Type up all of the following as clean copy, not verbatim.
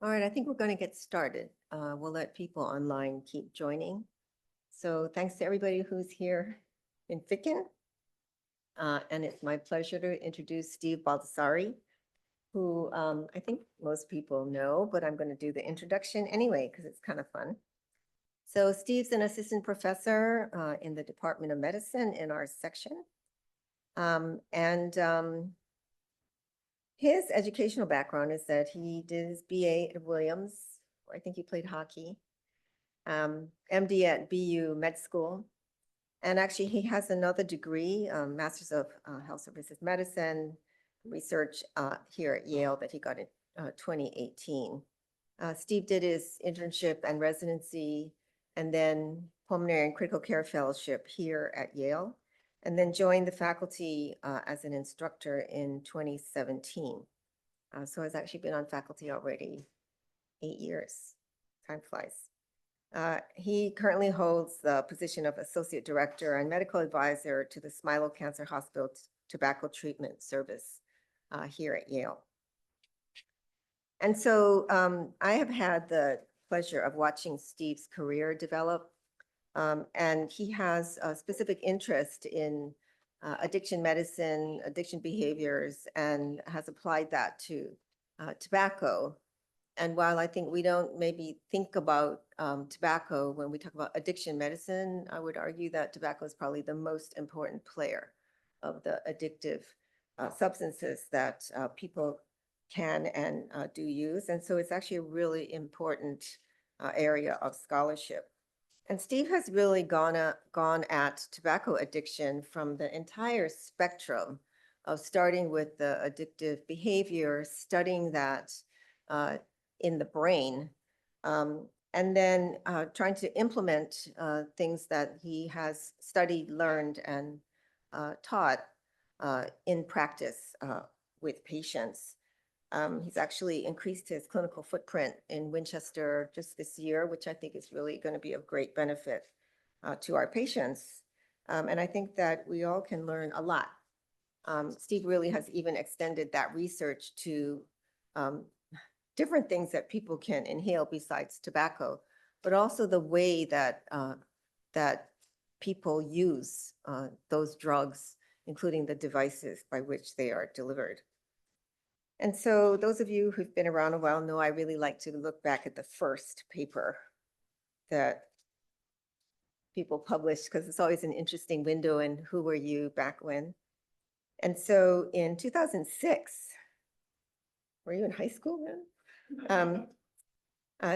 All right, I think we're going to get started. We'll let people online keep joining. So thanks to everybody who's here in Ficken. And it's my pleasure to introduce Steve Baldassarri, who I think most people know, but I'm going to do the introduction anyway, because it's kind of fun. So Steve's an assistant professor in the Department of Medicine in our section. His educational background is that he did his BA at Williams, where I think he played hockey, MD at BU Med School. And actually he has another degree, Master's of Health Services Medicine, research here at Yale that he got in 2018. Steve did his internship and residency and then pulmonary and critical care fellowship here at Yale, and then joined the faculty as an instructor in 2017. So has actually been on faculty already 8 years. Time flies. He currently holds the position of Associate Director and Medical Advisor to the Smilo Cancer Hospital Tobacco Treatment Service here at Yale. And so I have had the pleasure of watching Steve's career develop, and he has a specific interest in addiction medicine, addiction behaviors, and has applied that to tobacco. And while I think we don't maybe think about tobacco when we talk about addiction medicine, I would argue that tobacco is probably the most important player of the addictive substances that people can and do use. And so it's actually a really important area of scholarship. And Steve has really gone at tobacco addiction from the entire spectrum of starting with the addictive behavior, studying that in the brain, and then trying to implement things that he has studied, learned, and taught in practice with patients. He's actually increased his clinical footprint in Winchester just this year, which I think is really going to be of great benefit to our patients. And I think that we all can learn a lot. Steve really has even extended that research to different things that people can inhale besides tobacco, but also the way that that people use those drugs, including the devices by which they are delivered. And so those of you who've been around a while know I really like to look back at the first paper that people published, because it's always an interesting window in who were you back when. And so in 2006, were you in high school then?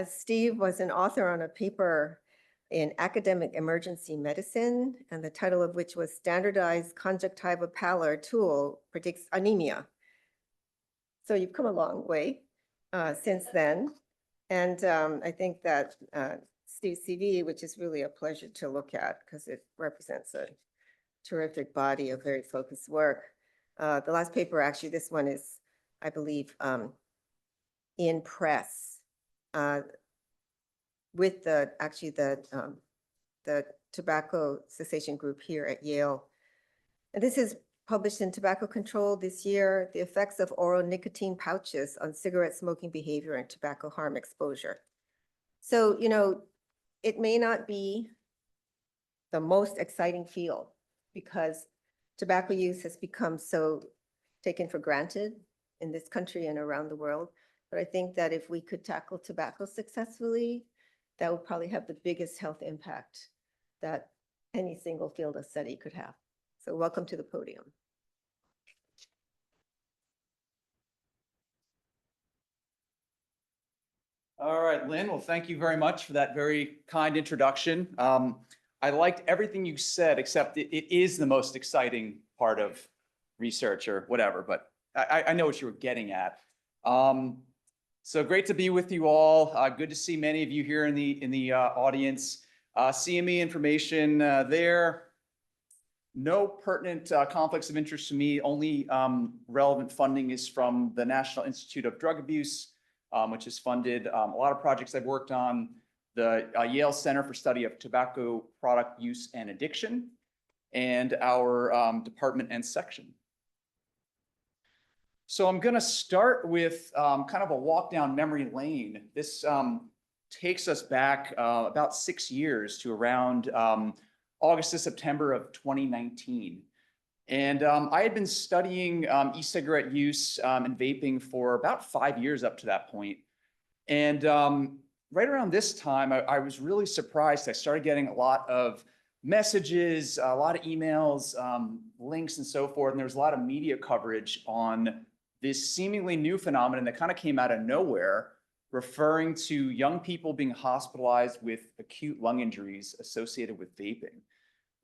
Steve was an author on a paper in Academic Emergency Medicine, and the title of which was Standardized Conjunctiva Pallor Tool Predicts Anemia. So you've come a long way since then. And I think that Steve's CV, which is really a pleasure to look at because it represents a terrific body of very focused work. The last paper, actually, this one is, I believe, in press with the tobacco cessation group here at Yale. And this is published in Tobacco Control this year, the effects of oral nicotine pouches on cigarette smoking behavior and tobacco harm exposure. So, you know, it may not be the most exciting field because tobacco use has become so taken for granted in this country and around the world. But I think that if we could tackle tobacco successfully, that would probably have the biggest health impact that any single field of study could have. So welcome to the podium. All right, Lynn, well, thank you very much for that very kind introduction. I liked everything you said, except it is the most exciting part of research or whatever, but I know what you were getting at. So great to be with you all. Good to see many of you here in the audience. CME information there. No pertinent conflicts of interest to me. Only relevant funding is from the National Institute of Drug Abuse, which has funded a lot of projects I've worked on, the Yale Center for Study of Tobacco Product Use and Addiction, and our department and section. So I'm going to start with kind of a walk down memory lane. This takes us back about 6 years to around August to September of 2019. And I had been studying e-cigarette use and vaping for about 5 years up to that point. And right around this time, I was really surprised. I started getting a lot of messages, a lot of emails, links and so forth. And there was a lot of media coverage on this seemingly new phenomenon that kind of came out of nowhere, referring to young people being hospitalized with acute lung injuries associated with vaping.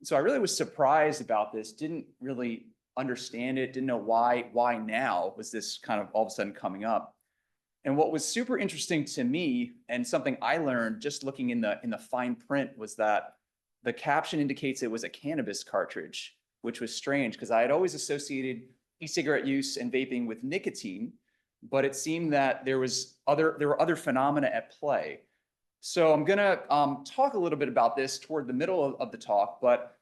So I really was surprised about this, didn't really understand it, didn't know why now was this kind of all of a sudden coming up. And what was super interesting to me, and something I learned just looking in the fine print, was that the caption indicates it was a cannabis cartridge, which was strange because I had always associated e-cigarette use and vaping with nicotine, but it seemed that there were other phenomena at play. So I'm going to talk a little bit about this toward the middle of the talk, but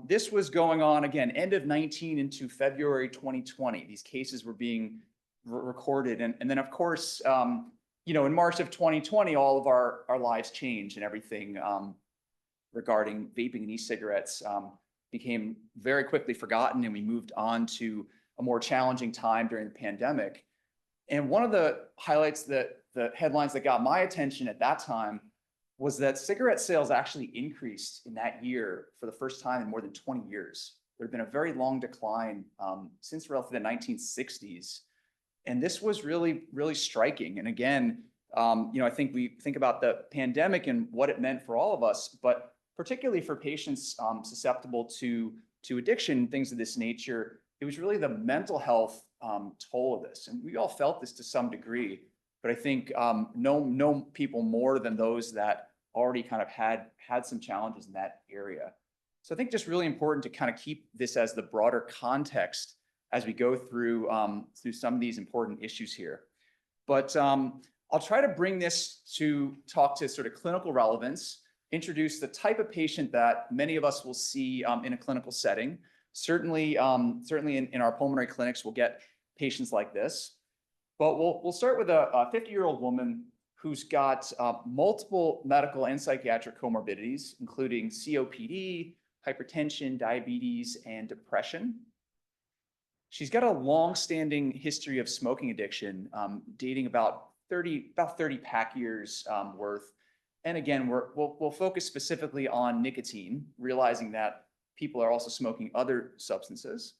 this was going on again, end of 19 into February 2020. These cases were being recorded. And then of course, in March of 2020, all of our lives changed and everything regarding vaping and e-cigarettes became very quickly forgotten, and we moved on to a more challenging time during the pandemic. And one of the highlights, the headlines that got my attention at that time, was that cigarette sales actually increased in that year for the first time in more than 20 years. There had been a very long decline since roughly the 1960s. And this was really, really striking. And again, I think we think about the pandemic and what it meant for all of us, but particularly for patients susceptible to addiction, things of this nature, it was really the mental health toll of this. And we all felt this to some degree, but I think no people more than those that already kind of had some challenges in that area. So I think just really important to kind of keep this as the broader context as we go through some of these important issues here. But I'll try to bring this to talk to sort of clinical relevance, introduce the type of patient that many of us will see in a clinical setting. Certainly in our pulmonary clinics, we'll get patients like this. But we'll start with a 50-year-old woman who's got multiple medical and psychiatric comorbidities, including COPD, hypertension, diabetes, and depression. She's got a long-standing history of smoking addiction, dating about 30 pack years worth. And again, we'll focus specifically on nicotine, realizing that people are also smoking other substances.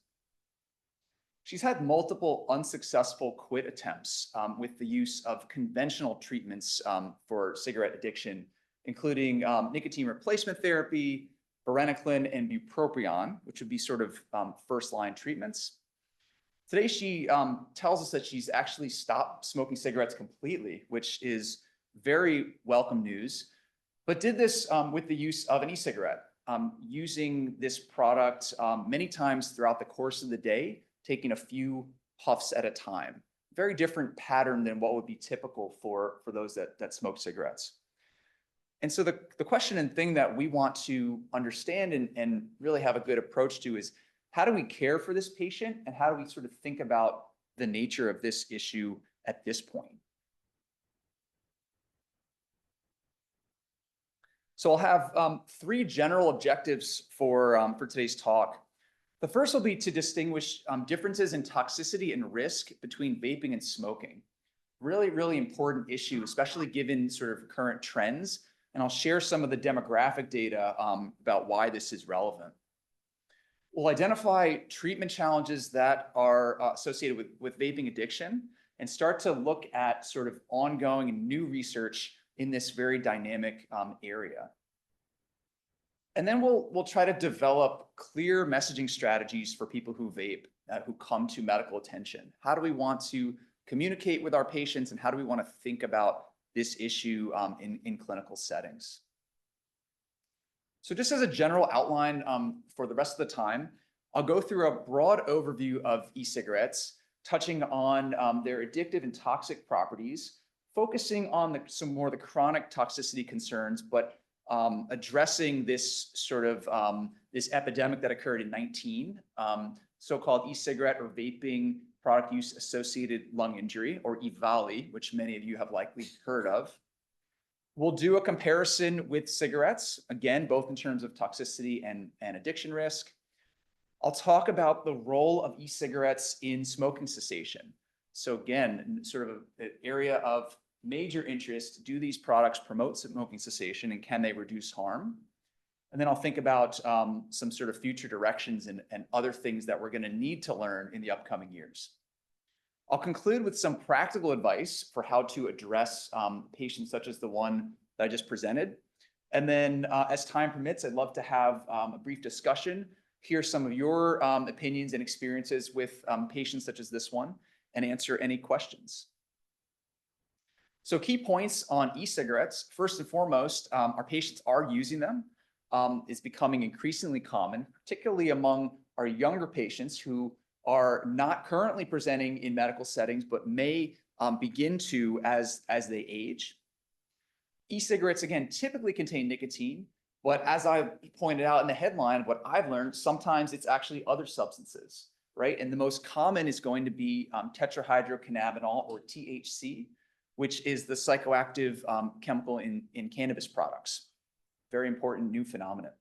She's had multiple unsuccessful quit attempts with the use of conventional treatments for cigarette addiction, including nicotine replacement therapy, varenicline, and bupropion, which would be sort of first-line treatments. Today, she tells us that she's actually stopped smoking cigarettes completely, which is very welcome news, but did this with the use of an e-cigarette, using this product many times throughout the course of the day, taking a few puffs at a time. Very different pattern than what would be typical for those that smoke cigarettes. And so the question and thing that we want to understand and really have a good approach to is, how do we care for this patient, and how do we sort of think about the nature of this issue at this point? So I'll have 3 general objectives for today's talk. The first will be to distinguish differences in toxicity and risk between vaping and smoking. Really, really important issue, especially given sort of current trends. And I'll share some of the demographic data about why this is relevant. We'll identify treatment challenges that are associated with vaping addiction and start to look at sort of ongoing and new research in this very dynamic area. And then we'll try to develop clear messaging strategies for people who vape, who come to medical attention. How do we want to communicate with our patients, and how do we want to think about this issue in clinical settings? So just as a general outline for the rest of the time, I'll go through a broad overview of e-cigarettes, touching on their addictive and toxic properties, focusing on some more of the chronic toxicity concerns, but addressing this sort of this epidemic that occurred in 19, so-called e-cigarette or vaping product use associated lung injury, or EVALI, which many of you have likely heard of. We'll do a comparison with cigarettes, again, both in terms of toxicity and addiction risk. I'll talk about the role of e-cigarettes in smoking cessation. So again, sort of an area of major interest. Do these products promote smoking cessation, and can they reduce harm? And then I'll think about some sort of future directions and other things that we're going to need to learn in the upcoming years. I'll conclude with some practical advice for how to address patients such as the one that I just presented. And then as time permits, I'd love to have a brief discussion, hear some of your opinions and experiences with patients such as this one, and answer any questions. So key points on e-cigarettes. First and foremost, our patients are using them. It's becoming increasingly common, particularly among our younger patients who are not currently presenting in medical settings, but may begin to as they age. E-cigarettes, again, typically contain nicotine, but as I pointed out in the headline, what I've learned, sometimes it's actually other substances, right? And the most common is going to be tetrahydrocannabinol, or THC, which is the psychoactive chemical in cannabis products. Very important new phenomenon.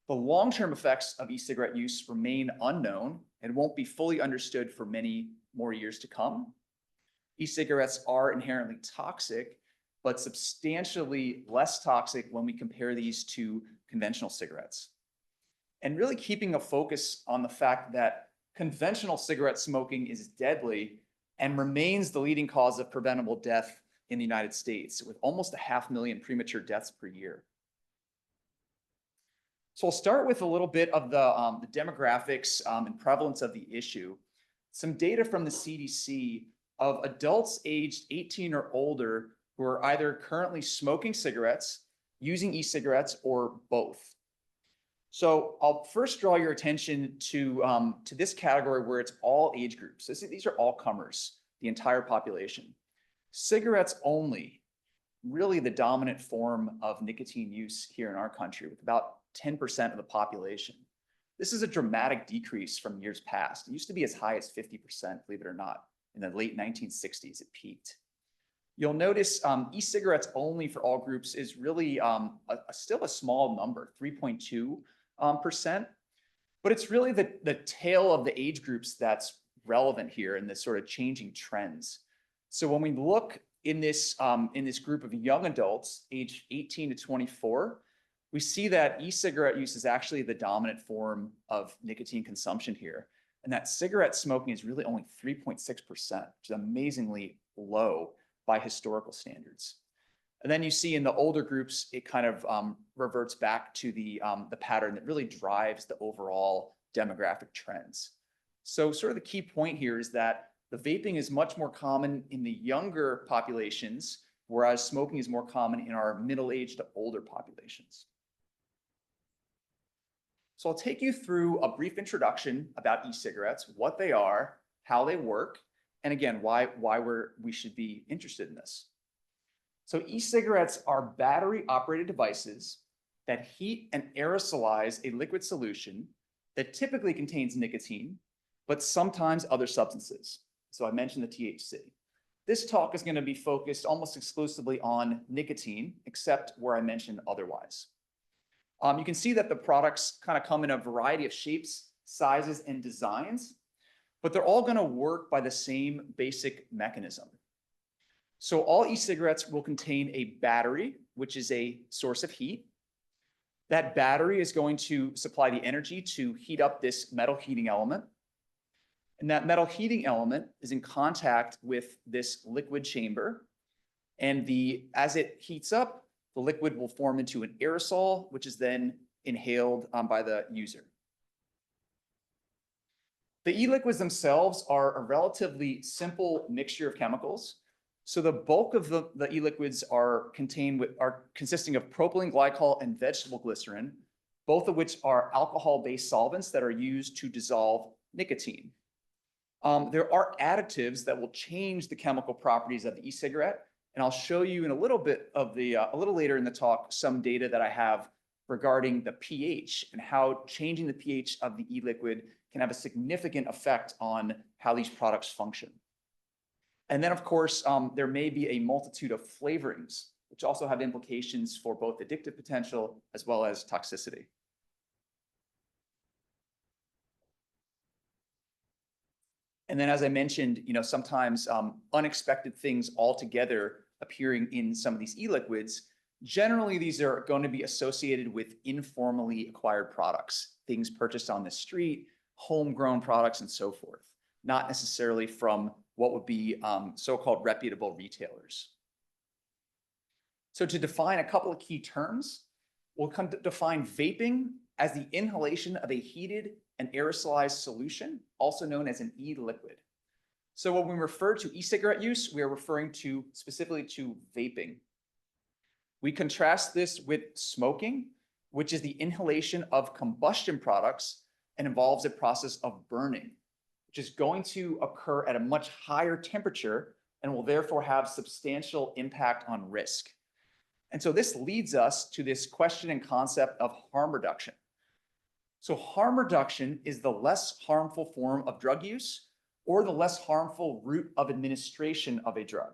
The long-term effects of e-cigarette use remain unknown and won't be fully understood for many more years to come. E-cigarettes are inherently toxic, but substantially less toxic when we compare these to conventional cigarettes. And really keeping a focus on the fact that conventional cigarette smoking is deadly and remains the leading cause of preventable death in the United States, with almost 500,000 premature deaths per year. So I'll start with a little bit of the demographics and prevalence of the issue. Some data from the CDC of adults aged 18 or older who are either currently smoking cigarettes, using e-cigarettes, or both. So I'll first draw your attention to this category where it's all age groups. These are all comers, the entire population. Cigarettes only, really the dominant form of nicotine use here in our country, with about 10% of the population. This is a dramatic decrease from years past. It used to be as high as 50%, believe it or not. In the late 1960s, it peaked. You'll notice e-cigarettes only for all groups is really still a small number, 3.2%. But it's really the tail of the age groups that's relevant here in this sort of changing trends. So when we look in this group of young adults, aged 18 to 24, we see that e-cigarette use is actually the dominant form of nicotine consumption here. And that cigarette smoking is really only 3.6%, which is amazingly low by historical standards. And then you see in the older groups, it kind of reverts back to the pattern that really drives the overall demographic trends. So sort of the key point here is that the vaping is much more common in the younger populations, whereas smoking is more common in our middle-aged to older populations. So I'll take you through a brief introduction about e-cigarettes, what they are, how they work, and again, why we should be interested in this. So e-cigarettes are battery-operated devices that heat and aerosolize a liquid solution that typically contains nicotine, but sometimes other substances. So I mentioned the THC. This talk is going to be focused almost exclusively on nicotine, except where I mentioned otherwise. You can see that the products kind of come in a variety of shapes, sizes, and designs, but they're all going to work by the same basic mechanism. So all e-cigarettes will contain a battery, which is a source of heat. That battery is going to supply the energy to heat up this metal heating element. And that metal heating element is in contact with this liquid chamber. And as it heats up, the liquid will form into an aerosol, which is then inhaled by the user. The e-liquids themselves are a relatively simple mixture of chemicals. So the bulk of the e-liquids are consisting of propylene glycol and vegetable glycerin, both of which are alcohol-based solvents that are used to dissolve nicotine. There are additives that will change the chemical properties of the e-cigarette, and I'll show you in a little bit of a little later in the talk some data that I have regarding the pH and how changing the pH of the e-liquid can have a significant effect on how these products function. And then, of course, there may be a multitude of flavorings, which also have implications for both addictive potential as well as toxicity. And then, as I mentioned, sometimes unexpected things altogether appearing in some of these e-liquids. Generally, these are going to be associated with informally acquired products, things purchased on the street, homegrown products, and so forth, not necessarily from what would be so-called reputable retailers. So to define a couple of key terms, we'll come to define vaping as the inhalation of a heated and aerosolized solution, also known as an e-liquid. So when we refer to e-cigarette use, we are referring to specifically to vaping. We contrast this with smoking, which is the inhalation of combustion products and involves a process of burning, which is going to occur at a much higher temperature and will therefore have substantial impact on risk. And so this leads us to this question and concept of harm reduction. So harm reduction is the less harmful form of drug use or the less harmful route of administration of a drug.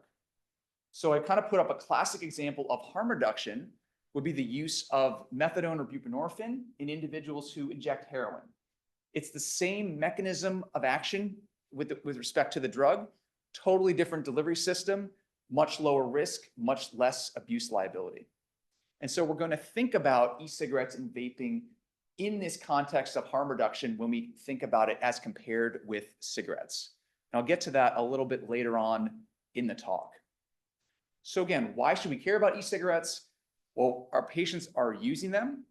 So I kind of put up a classic example of harm reduction would be the use of methadone or buprenorphine in individuals who inject heroin. It's the same mechanism of action with respect to the drug, totally different delivery system, much lower risk, much less abuse liability. And so we're going to think about e-cigarettes and vaping in this context of harm reduction when we think about it as compared with cigarettes. And I'll get to that a little bit later on in the talk. So again, why should we care about e-cigarettes? Well, our patients are using them.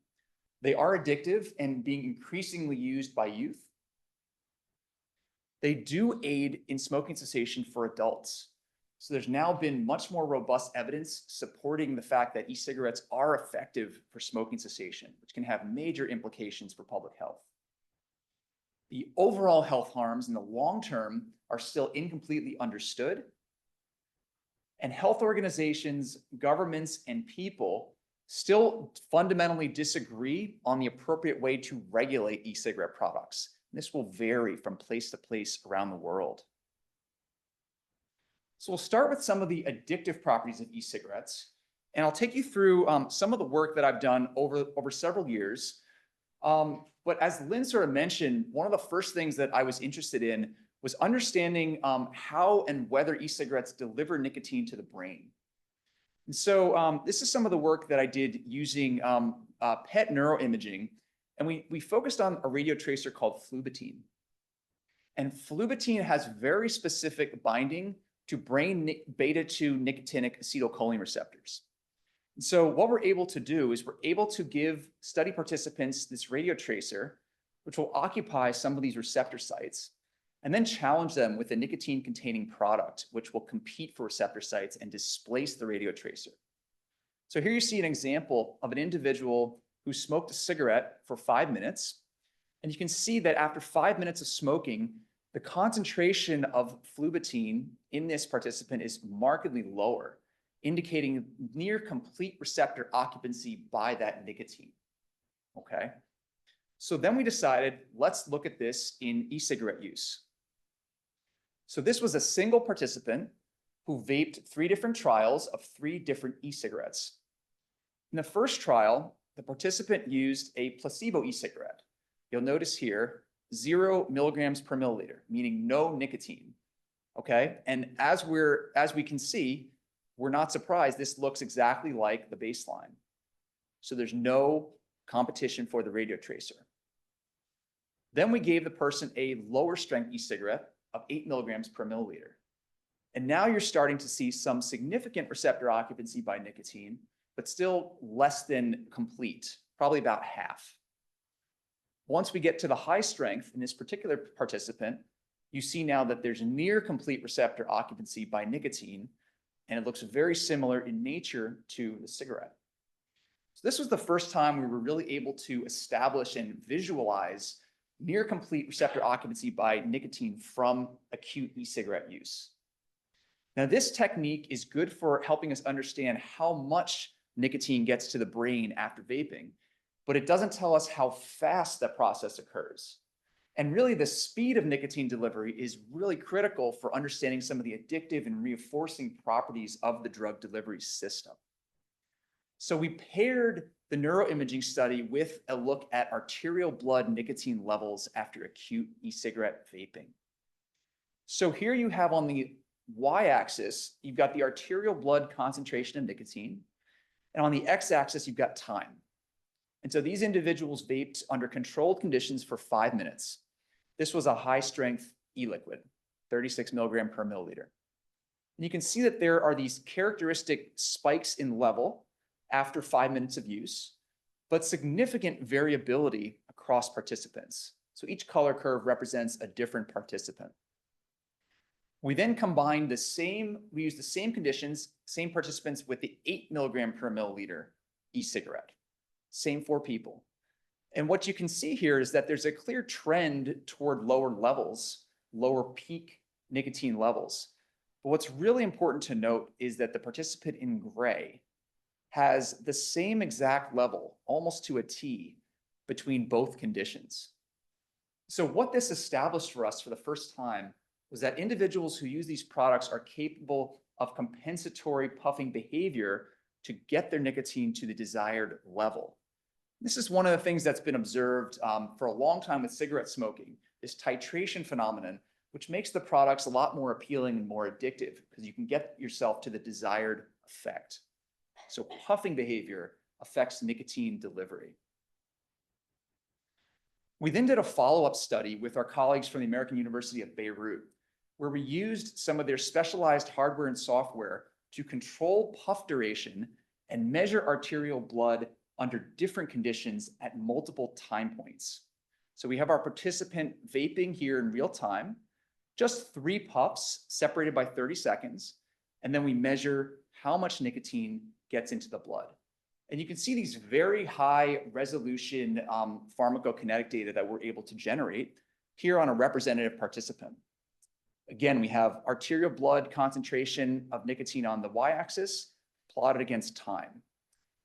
They are addictive and being increasingly used by youth. They do aid in smoking cessation for adults. So there's now been much more robust evidence supporting the fact that e-cigarettes are effective for smoking cessation, which can have major implications for public health. The overall health harms in the long term are still incompletely understood. And health organizations, governments, and people still fundamentally disagree on the appropriate way to regulate e-cigarette products. This will vary from place to place around the world. So we'll start with some of the addictive properties of e-cigarettes, and I'll take you through some of the work that I've done over several years. But as Lynn sort of mentioned, one of the first things that I was interested in was understanding how and whether e-cigarettes deliver nicotine to the brain. And so this is some of the work that I did using PET neuroimaging, and we focused on a radio tracer called flubitine. And flubitine has very specific binding to brain beta-2 nicotinic acetylcholine receptors. And so what we're able to do is we're able to give study participants this radio tracer, which will occupy some of these receptor sites, and then challenge them with a nicotine-containing product, which will compete for receptor sites and displace the radio tracer. So here you see an example of an individual who smoked a cigarette for 5 minutes, and you can see that after 5 minutes of smoking, the concentration of flubitine in this participant is markedly lower, indicating near complete receptor occupancy by that nicotine. Okay. So then we decided, let's look at this in e-cigarette use. So this was a single participant who vaped 3 different trials of 3 different e-cigarettes. In the first trial, the participant used a placebo e-cigarette. You'll notice here, 0 milligrams per milliliter, meaning no nicotine. Okay, and as we can see, we're not surprised. This looks exactly like the baseline. So there's no competition for the radio tracer. Then we gave the person a lower strength e-cigarette of 8 milligrams per milliliter. And now you're starting to see some significant receptor occupancy by nicotine, but still less than complete, probably about half. Once we get to the high strength in this particular participant, you see now that there's near complete receptor occupancy by nicotine, and it looks very similar in nature to the cigarette. So this was the first time we were really able to establish and visualize near complete receptor occupancy by nicotine from acute e-cigarette use. Now, this technique is good for helping us understand how much nicotine gets to the brain after vaping, but it doesn't tell us how fast that process occurs. And really the speed of nicotine delivery is really critical for understanding some of the addictive and reinforcing properties of the drug delivery system. So we paired the neuroimaging study with a look at arterial blood nicotine levels after acute e-cigarette vaping. So here you have on the y-axis, you've got the arterial blood concentration of nicotine, and on the x-axis, you've got time. And so these individuals vaped under controlled conditions for 5 minutes. This was a high-strength e-liquid, 36 milligram per milliliter. And you can see that there are these characteristic spikes in level after 5 minutes of use, but significant variability across participants. So each color curve represents a different participant. We then combined we used the same conditions, same participants with the 8 milligram per milliliter e-cigarette, same 4 people. And what you can see here is that there's a clear trend toward lower levels, lower peak nicotine levels. But what's really important to note is that the participant in gray has the same exact level, almost to a T, between both conditions. So what this established for us for the first time was that individuals who use these products are capable of compensatory puffing behavior to get their nicotine to the desired level. This is one of the things that's been observed for a long time with cigarette smoking, this titration phenomenon, which makes the products a lot more appealing and more addictive because you can get yourself to the desired effect. So puffing behavior affects nicotine delivery. We then did a follow-up study with our colleagues from the American University of Beirut, where we used some of their specialized hardware and software to control puff duration and measure arterial blood under different conditions at multiple time points. So we have our participant vaping here in real time, just 3 puffs separated by 30 seconds, and then we measure how much nicotine gets into the blood. And you can see these very high resolution pharmacokinetic data that we're able to generate here on a representative participant. Again, we have arterial blood concentration of nicotine on the y-axis plotted against time.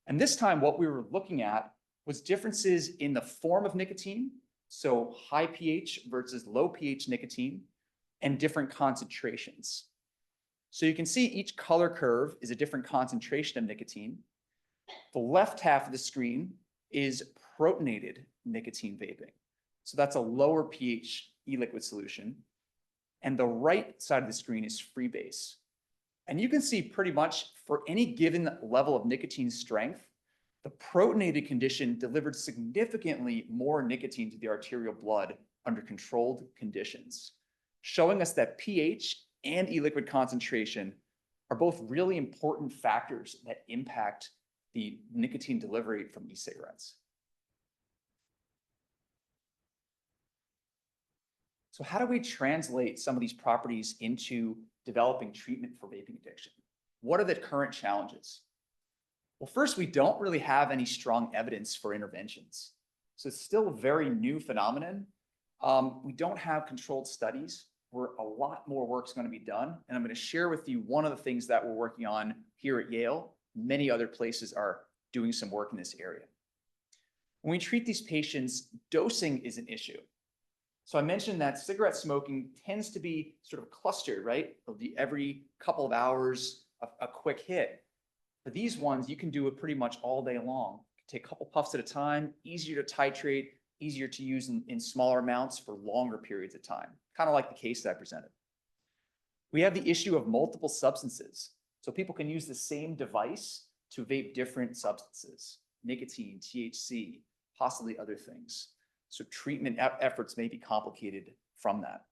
And this time, what we were looking at was differences in the form of nicotine, so high pH versus low pH nicotine, and different concentrations. So you can see each color curve is a different concentration of nicotine. The left half of the screen is protonated nicotine vaping. So that's a lower pH e-liquid solution. And the right side of the screen is freebase. And you can see pretty much for any given level of nicotine strength, the protonated condition delivered significantly more nicotine to the arterial blood under controlled conditions, showing us that pH and e-liquid concentration are both really important factors that impact the nicotine delivery from e-cigarettes. So how do we translate some of these properties into developing treatment for vaping addiction? What are the current challenges? Well, first, we don't really have any strong evidence for interventions. So it's still a very new phenomenon. We don't have controlled studies where a lot more work is going to be done. And I'm going to share with you one of the things that we're working on here at Yale. Many other places are doing some work in this area. When we treat these patients, dosing is an issue. So I mentioned that cigarette smoking tends to be sort of clustered, right? It'll be every couple of hours, a quick hit. For these ones, you can do it pretty much all day long. Take a couple puffs at a time, easier to titrate, easier to use in smaller amounts for longer periods of time, kind of like the case that I presented. We have the issue of multiple substances. So people can use the same device to vape different substances, nicotine, THC, possibly other things. So treatment efforts may be complicated from that.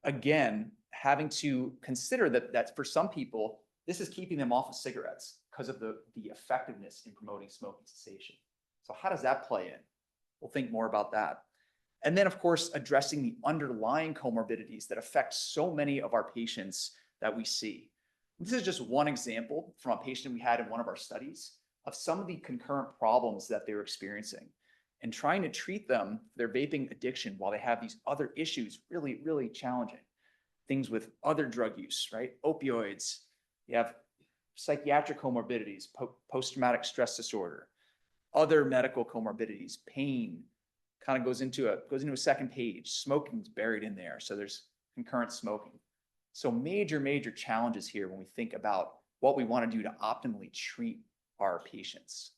Again, having to consider that for some people, this is keeping them off of cigarettes because of the effectiveness in promoting smoking cessation. So how does that play in? We'll think more about that. And then, of course, addressing the underlying comorbidities that affect so many of our patients that we see. This is just one example from a patient we had in one of our studies of some of the concurrent problems that they're experiencing and trying to treat them, their vaping addiction, while they have these other issues, really, really challenging. Things with other drug use, right? Opioids, you have psychiatric comorbidities, post-traumatic stress disorder, other medical comorbidities, pain, kind of goes into a second page. Smoking's buried in there. So there's concurrent smoking. So major challenges here when we think about what we want to do to optimally treat our patients.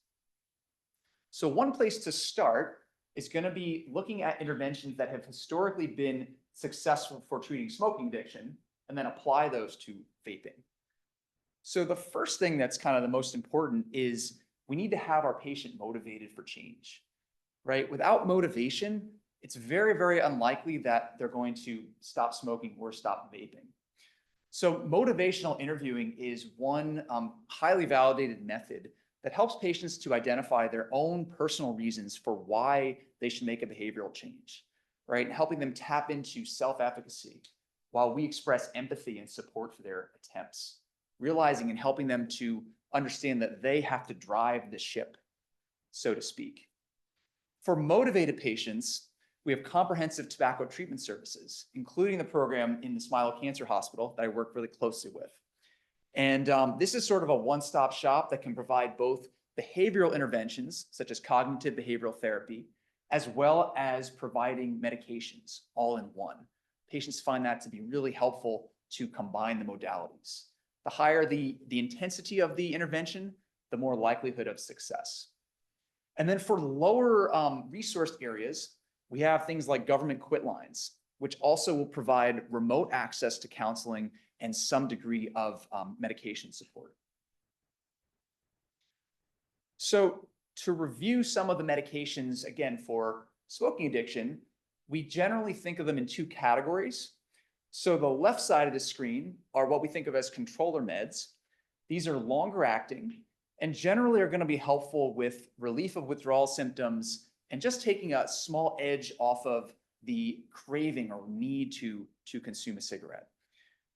So one place to start is going to be looking at interventions that have historically been successful for treating smoking addiction, and then apply those to vaping. So the first thing that's kind of the most important is we need to have our patient motivated for change, right? Without motivation, it's very unlikely that they're going to stop smoking or stop vaping. So motivational interviewing is one highly validated method that helps patients to identify their own personal reasons for why they should make a behavioral change, right? And helping them tap into self-efficacy while we express empathy and support for their attempts, realizing and helping them to understand that they have to drive the ship, so to speak. For motivated patients, we have comprehensive tobacco treatment services, including the program in the Smile Cancer Hospital that I work really closely with. And this is sort of a one-stop shop that can provide both behavioral interventions, such as cognitive behavioral therapy, as well as providing medications all in one. Patients find that to be really helpful to combine the modalities. The higher the intensity of the intervention, the more likelihood of success. And then for lower resourced areas, we have things like government quit lines, which also will provide remote access to counseling and some degree of medication support. So to review some of the medications, again, for smoking addiction, we generally think of them in two categories. So the left side of the screen are what we think of as controller meds. These are longer acting and generally are going to be helpful with relief of withdrawal symptoms and just taking a small edge off of the craving or need to consume a cigarette.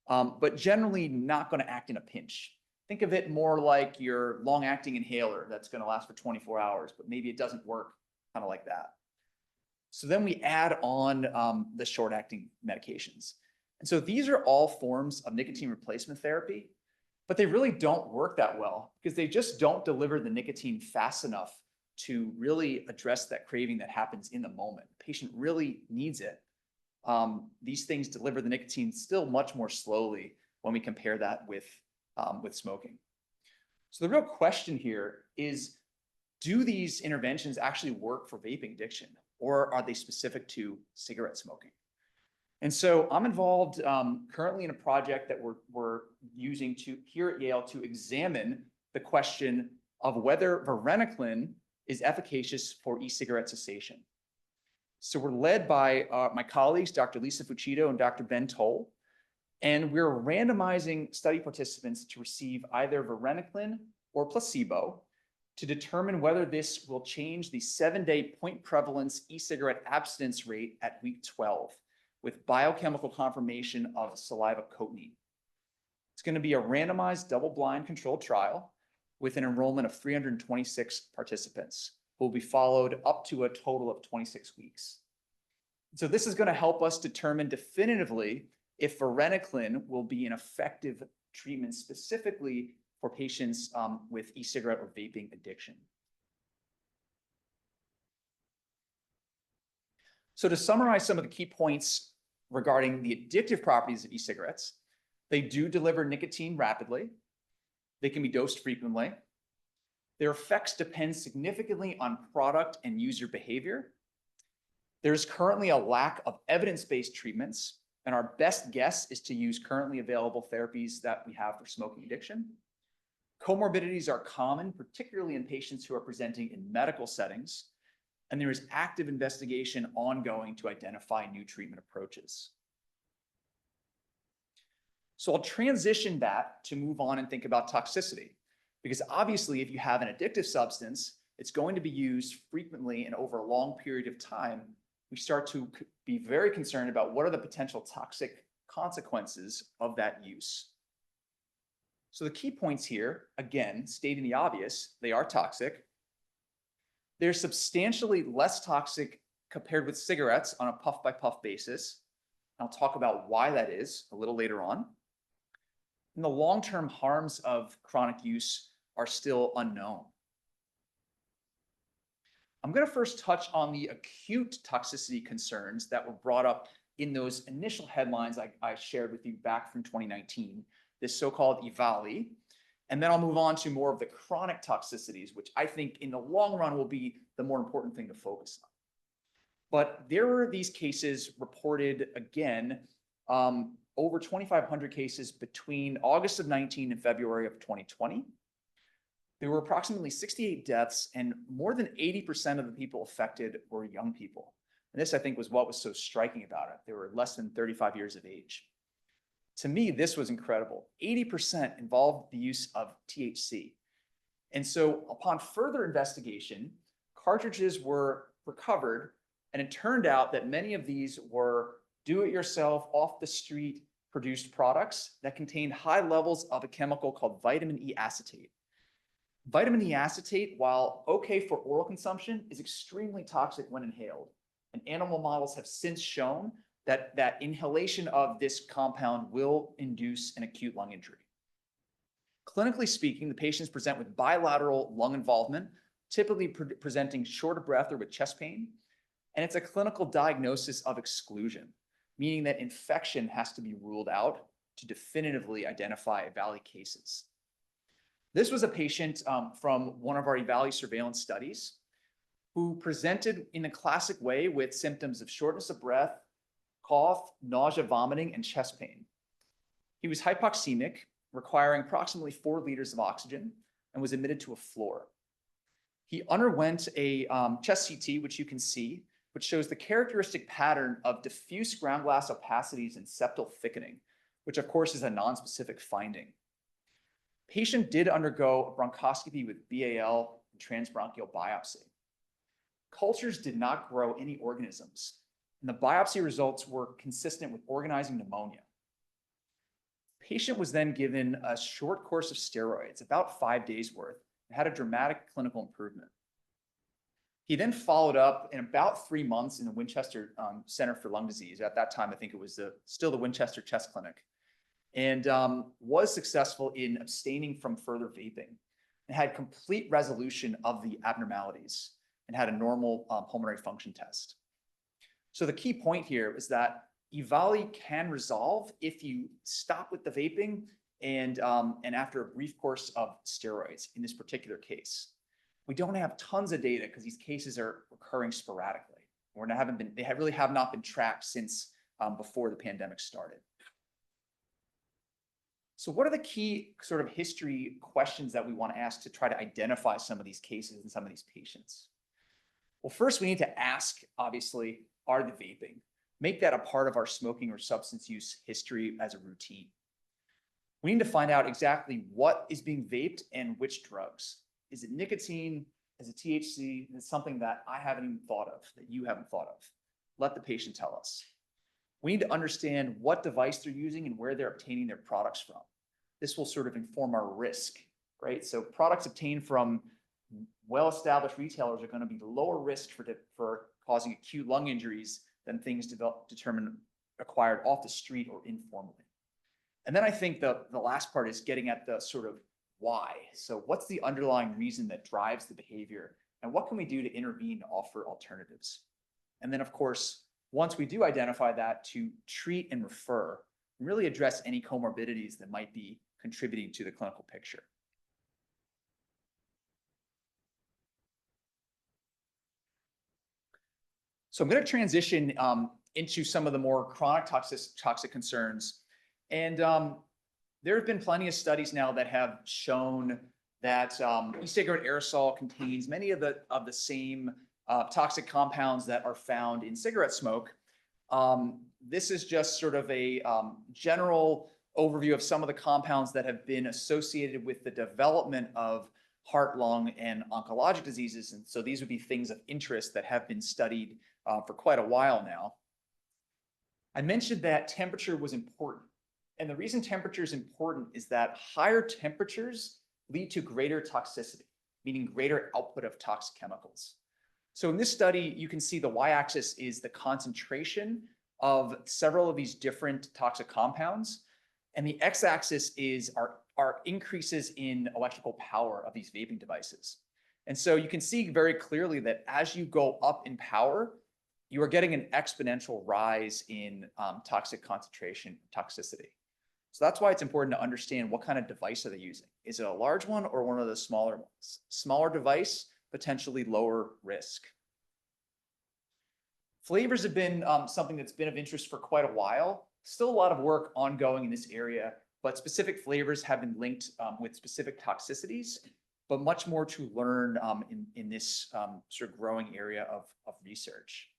But generally not going to act in a pinch. Think of it more like your long-acting inhaler that's going to last for 24 hours, but maybe it doesn't work, kind of like that. So then we add on the short-acting medications. And so these are all forms of nicotine replacement therapy, but they really don't work that well because they just don't deliver the nicotine fast enough to really address that craving that happens in the moment. The patient really needs it. These things deliver the nicotine still much more slowly when we compare that with smoking. So the real question here is, do these interventions actually work for vaping addiction, or are they specific to cigarette smoking? And so I'm involved currently in a project that we're using here at Yale to examine the question of whether varenicline is efficacious for e-cigarette cessation. So we're led by my colleagues, Dr. Lisa Fucito and Dr. Ben Toll, and we're randomizing study participants to receive either varenicline or placebo to determine whether this will change the 7-day point prevalence e-cigarette abstinence rate at week 12 with biochemical confirmation of saliva cotinine. It's going to be a randomized double-blind controlled trial with an enrollment of 326 participants who will be followed up to a total of 26 weeks. So this is going to help us determine definitively if varenicline will be an effective treatment specifically for patients with e-cigarette or vaping addiction. So to summarize some of the key points regarding the addictive properties of e-cigarettes, they do deliver nicotine rapidly. They can be dosed frequently. Their effects depend significantly on product and user behavior. There's currently a lack of evidence-based treatments, and our best guess is to use currently available therapies that we have for smoking addiction. Comorbidities are common, particularly in patients who are presenting in medical settings, and there is active investigation ongoing to identify new treatment approaches. So I'll transition that to move on and think about toxicity, because obviously if you have an addictive substance, it's going to be used frequently and over a long period of time. We start to be very concerned about what are the potential toxic consequences of that use. So the key points here, again, stating the obvious, they are toxic. They're substantially less toxic compared with cigarettes on a puff-by-puff basis. I'll talk about why that is a little later on. And the long-term harms of chronic use are still unknown. I'm going to first touch on the acute toxicity concerns that were brought up in those initial headlines I shared with you back from 2019, this so-called EVALI. And then I'll move on to more of the chronic toxicities, which I think in the long run will be the more important thing to focus on. But there were these cases reported again, over 2,500 cases between August of 19 and February of 2020. There were approximately 68 deaths, and more than 80% of the people affected were young people. And this, I think, was what was so striking about it. They were less than 35 years of age. To me, this was incredible. 80% involved the use of THC. And so upon further investigation, cartridges were recovered, and it turned out that many of these were do-it-yourself, off-the-street produced products that contained high levels of a chemical called vitamin E acetate. Vitamin E acetate, while okay for oral consumption, is extremely toxic when inhaled. And animal models have since shown that inhalation of this compound will induce an acute lung injury. Clinically speaking, the patients present with bilateral lung involvement, typically presenting short of breath or with chest pain. And it's a clinical diagnosis of exclusion, meaning that infection has to be ruled out to definitively identify EVALI cases. This was a patient from one of our EVALI surveillance studies who presented in a classic way with symptoms of shortness of breath, cough, nausea, vomiting, and chest pain. He was hypoxemic, requiring approximately 4 liters of oxygen, and was admitted to a floor. He underwent a chest CT, which you can see, which shows the characteristic pattern of diffuse ground glass opacities and septal thickening, which of course is a nonspecific finding. Patient did undergo a bronchoscopy with BAL and transbronchial biopsy. Cultures did not grow any organisms, and the biopsy results were consistent with organizing pneumonia. Patient was then given a short course of steroids, about 5 days worth, and had a dramatic clinical improvement. He then followed up in about 3 months in the Winchester Center for Lung Disease. At that time, I think it was still the Winchester Chest Clinic, and was successful in abstaining from further vaping and had complete resolution of the abnormalities and had a normal pulmonary function test. So the key point here is that EVALI can resolve if you stop with the vaping and after a brief course of steroids in this particular case. We don't have tons of data because these cases are recurring sporadically. They really have not been tracked since before the pandemic started. So what are the key sort of history questions that we want to ask to try to identify some of these cases and some of these patients? Well, first we need to ask, obviously, are they vaping? Make that a part of our smoking or substance use history as a routine. We need to find out exactly what is being vaped and which drugs. Is it nicotine? Is it THC? It's something that I haven't even thought of, that you haven't thought of. Let the patient tell us. We need to understand what device they're using and where they're obtaining their products from. This will sort of inform our risk, right? So products obtained from well-established retailers are going to be lower risk for causing acute lung injuries than things acquired off the street or informally. And then I think the last part is getting at the sort of why. So what's the underlying reason that drives the behavior, and what can we do to intervene to offer alternatives? And then, of course, once we do identify that, to treat and refer, and really address any comorbidities that might be contributing to the clinical picture. So I'm going to transition into some of the more chronic toxic concerns. And there have been plenty of studies now that have shown that e-cigarette aerosol contains many of the same toxic compounds that are found in cigarette smoke. This is just sort of a general overview of some of the compounds that have been associated with the development of heart, lung, and oncologic diseases. And so these would be things of interest that have been studied for quite a while now. I mentioned that temperature was important. And the reason temperature is important is that higher temperatures lead to greater toxicity, meaning greater output of toxic chemicals. So in this study, you can see the y-axis is the concentration of several of these different toxic compounds. And the x-axis is our increases in electrical power of these vaping devices. And so you can see very clearly that as you go up in power, you are getting an exponential rise in toxic concentration, toxicity. So that's why it's important to understand what kind of device are they using. Is it a large one or one of the smaller ones? Smaller device, potentially lower risk. Flavors have been something that's been of interest for quite a while. Still a lot of work ongoing in this area, but specific flavors have been linked with specific toxicities, but much more to learn in this sort of growing area of research.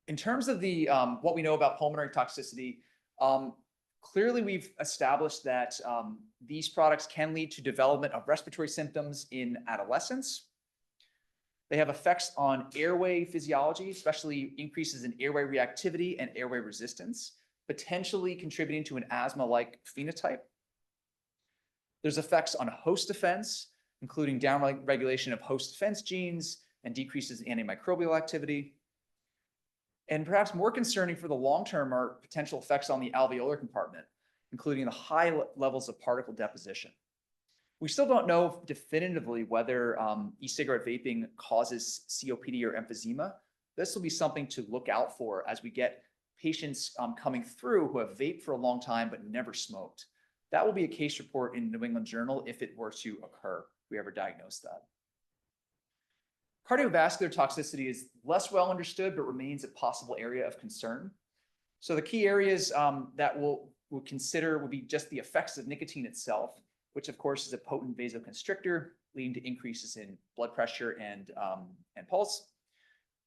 In terms of the what we know about pulmonary toxicity, clearly we've established that these products can lead to development of respiratory symptoms in adolescence. They have effects on airway physiology, especially increases in airway reactivity and airway resistance, potentially contributing to an asthma-like phenotype. There's effects on host defense, including downregulation of host defense genes and decreases in antimicrobial activity. And perhaps more concerning for the long term are potential effects on the alveolar compartment, including the high levels of particle deposition. We still don't know definitively whether e-cigarette vaping causes COPD or emphysema. This will be something to look out for as we get patients coming through who have vaped for a long time but never smoked. That will be a case report in New England Journal if it were to occur, if we ever diagnose that. Cardiovascular toxicity is less well understood, but remains a possible area of concern. So the key areas that we'll consider will be just the effects of nicotine itself, which of course is a potent vasoconstrictor, leading to increases in blood pressure and pulse.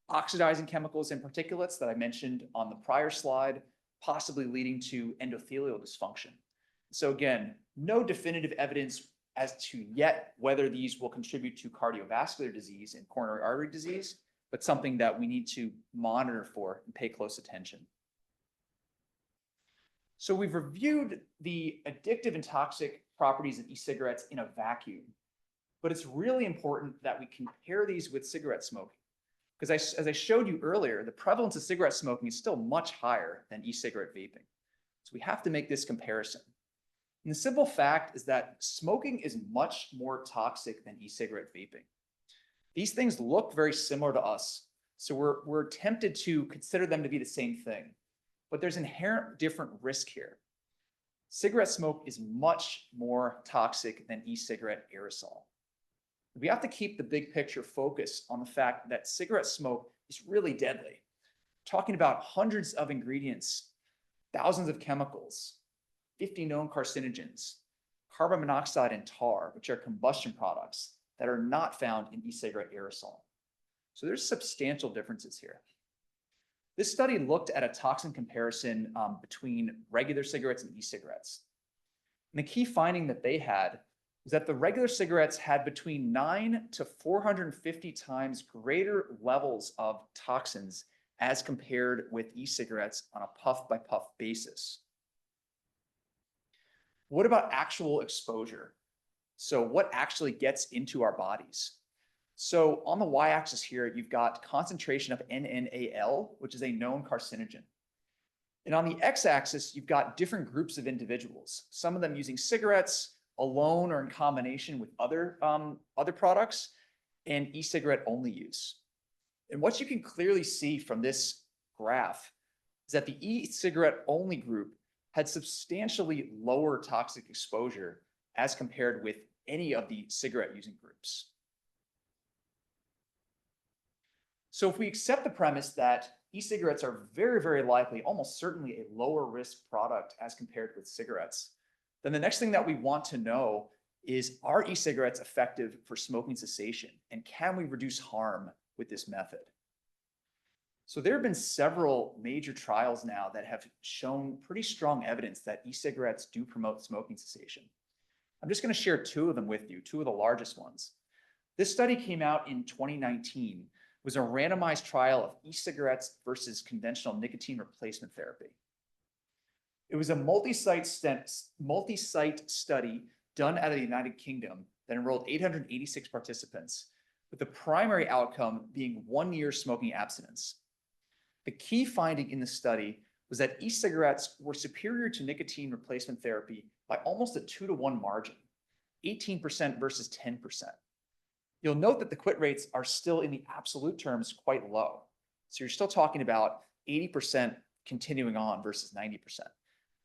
Oxidizing chemicals and particulates that I mentioned on the prior slide, possibly leading to endothelial dysfunction. So again, no definitive evidence as to yet whether these will contribute to cardiovascular disease and coronary artery disease, but something that we need to monitor for and pay close attention. So we've reviewed the addictive and toxic properties of e-cigarettes in a vacuum, but it's really important that we compare these with cigarette smoking. Because as I showed you earlier, the prevalence of cigarette smoking is still much higher than e-cigarette vaping. So we have to make this comparison. And the simple fact is that smoking is much more toxic than e-cigarette vaping. These things look very similar to us, so we're tempted to consider them to be the same thing, but there's inherent different risk here. Cigarette smoke is much more toxic than e-cigarette aerosol. We have to keep the big picture focused on the fact that cigarette smoke is really deadly. We're talking about hundreds of ingredients, thousands of chemicals, 50 known carcinogens, carbon monoxide and tar, which are combustion products that are not found in e-cigarette aerosol. So there's substantial differences here. This study looked at a toxin comparison between regular cigarettes and e-cigarettes. And the key finding that they had was that the regular cigarettes had between 9 to 450 times greater levels of toxins as compared with e-cigarettes on a puff-by-puff basis. What about actual exposure? So what actually gets into our bodies? So on the y-axis here, you've got concentration of NNAL, which is a known carcinogen. And on the x-axis, you've got different groups of individuals, some of them using cigarettes alone or in combination with other products, and e-cigarette only use. And what you can clearly see from this graph is that the e-cigarette only group had substantially lower toxic exposure as compared with any of the cigarette using groups. So if we accept the premise that e-cigarettes are very, very likely, almost certainly a lower risk product as compared with cigarettes, then the next thing that we want to know is, are e-cigarettes effective for smoking cessation? And can we reduce harm with this method? So there have been several major trials now that have shown pretty strong evidence that e-cigarettes do promote smoking cessation. I'm just going to share two of them with you, two of the largest ones. This study came out in 2019, was a randomized trial of e-cigarettes versus conventional nicotine replacement therapy. It was a multi-site study done out of the United Kingdom that enrolled 886 participants, with the primary outcome being 1 year smoking abstinence. The key finding in the study was that e-cigarettes were superior to nicotine replacement therapy by almost a 2-to-1 margin. 18% versus 10%. You'll note that the quit rates are still in the absolute terms quite low. So you're still talking about 80% continuing on versus 90%.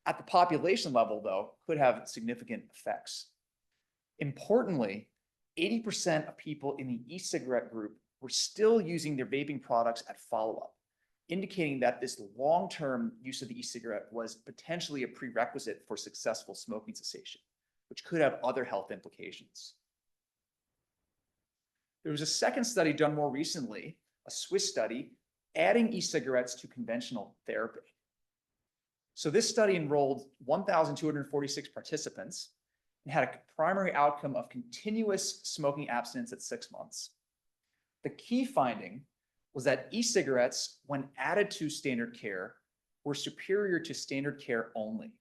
At the population level, though, could have significant effects. Importantly, 80% of people in the e-cigarette group were still using their vaping products at follow-up, indicating that this long-term use of the e-cigarette was potentially a prerequisite for successful smoking cessation, which could have other health implications. There was a second study done more recently, a Swiss study, adding e-cigarettes to conventional therapy. So this study enrolled 1,246 participants and had a primary outcome of continuous smoking abstinence at 6 months. The key finding was that e-cigarettes, when added to standard care, were superior to standard care only,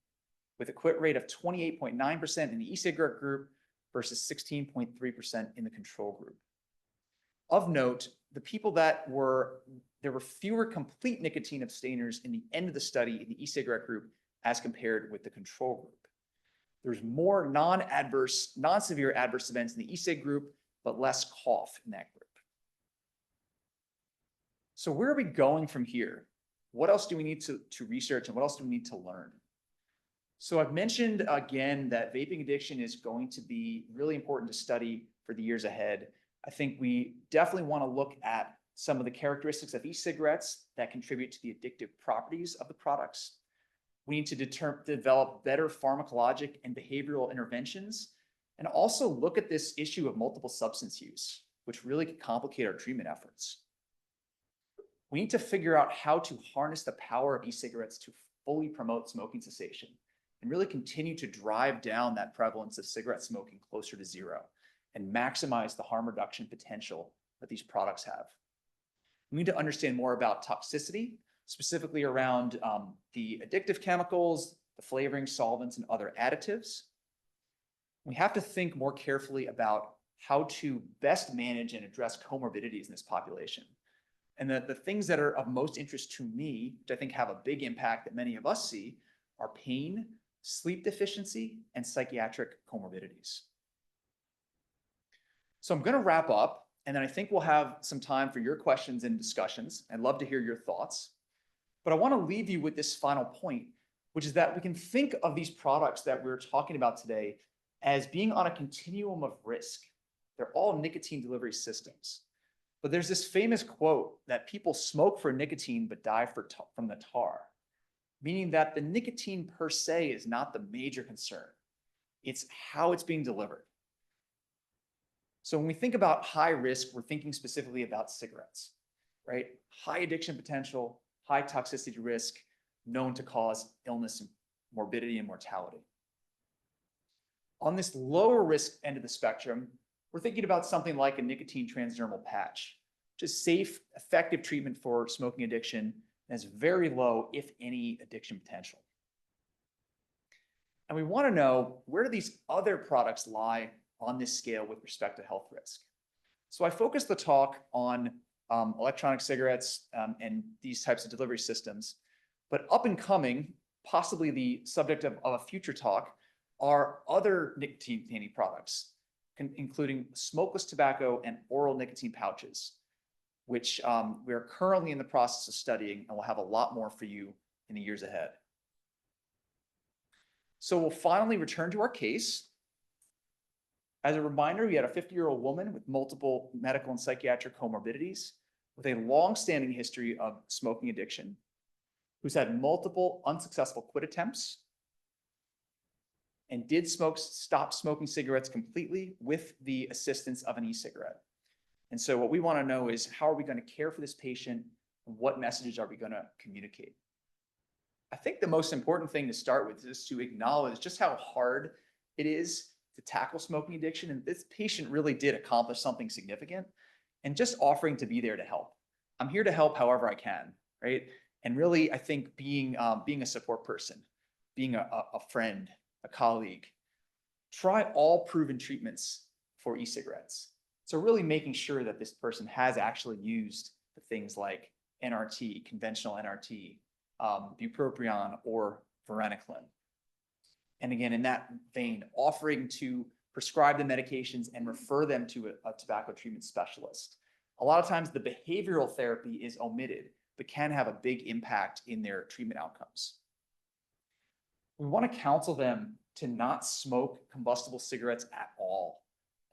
with a quit rate of 28.9% in the e-cigarette group versus 16.3% in the control group. Of note, the people there were fewer complete nicotine abstainers in the end of the study in the e-cigarette group as compared with the control group. There's more non-severe adverse events in the e-cig group, but less cough in that group. So where are we going from here? What else do we need to research, and what else do we need to learn? So I've mentioned again that vaping addiction is going to be really important to study for the years ahead. I think we definitely want to look at some of the characteristics of e-cigarettes that contribute to the addictive properties of the products. We need to develop better pharmacologic and behavioral interventions, and also look at this issue of multiple substance use, which really can complicate our treatment efforts. We need to figure out how to harness the power of e-cigarettes to fully promote smoking cessation and really continue to drive down that prevalence of cigarette smoking closer to zero and maximize the harm reduction potential that these products have. We need to understand more about toxicity, specifically around the addictive chemicals, the flavoring solvents, and other additives. We have to think more carefully about how to best manage and address comorbidities in this population. And the things that are of most interest to me, which I think have a big impact that many of us see, are pain, sleep deficiency, and psychiatric comorbidities. So I'm going to wrap up, and then I think we'll have some time for your questions and discussions. I'd love to hear your thoughts. But I want to leave you with this final point, which is that we can think of these products that we're talking about today as being on a continuum of risk. They're all nicotine delivery systems. But there's this famous quote that people smoke for nicotine but die from the tar, meaning that the nicotine per se is not the major concern. It's how it's being delivered. So when we think about high risk, we're thinking specifically about cigarettes, right? High addiction potential, high toxicity risk, known to cause illness, and morbidity, and mortality. On this lower risk end of the spectrum, we're thinking about something like a nicotine transdermal patch, which is safe, effective treatment for smoking addiction, and has very low, if any, addiction potential. And we want to know, where do these other products lie on this scale with respect to health risk? So I focused the talk on electronic cigarettes and these types of delivery systems, but up and coming, possibly the subject of a future talk, are other nicotine-containing products, including smokeless tobacco and oral nicotine pouches, which we are currently in the process of studying, and we'll have a lot more for you in the years ahead. So we'll finally return to our case. As a reminder, we had a 50-year-old woman with multiple medical and psychiatric comorbidities, with a long-standing history of smoking addiction, who's had multiple unsuccessful quit attempts, and did stop smoking cigarettes completely with the assistance of an e-cigarette. And so what we want to know is, how are we going to care for this patient, and what messages are we going to communicate? I think the most important thing to start with is to acknowledge just how hard it is to tackle smoking addiction. And this patient really did accomplish something significant, and just offering to be there to help. I'm here to help however I can, right? And really, I think being a support person, being a friend, a colleague, try all proven treatments for e-cigarettes. So really making sure that this person has actually used the things like NRT, conventional NRT, bupropion, or varenicline. And again, in that vein, offering to prescribe the medications, and refer them to a tobacco treatment specialist. A lot of times the behavioral therapy is omitted, but can have a big impact in their treatment outcomes. We want to counsel them to not smoke combustible cigarettes at all.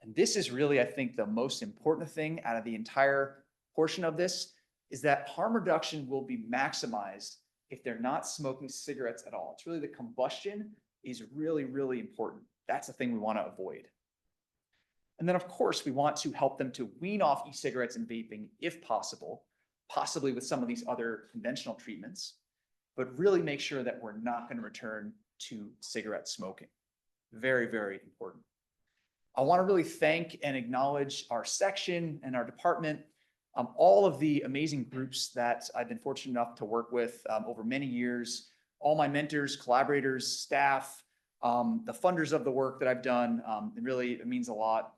And this is really, I think, the most important thing out of the entire portion of this, is that harm reduction will be maximized if they're not smoking cigarettes at all. It's really the combustion is really, really important. That's the thing we want to avoid. And then, of course, we want to help them to wean off e-cigarettes and vaping if possible, possibly with some of these other conventional treatments, but really make sure that we're not going to return to cigarette smoking. Very, very important. I want to really thank and acknowledge our section and our department, all of the amazing groups that I've been fortunate enough to work with over many years, all my mentors, collaborators, staff, the funders of the work that I've done. It means a lot.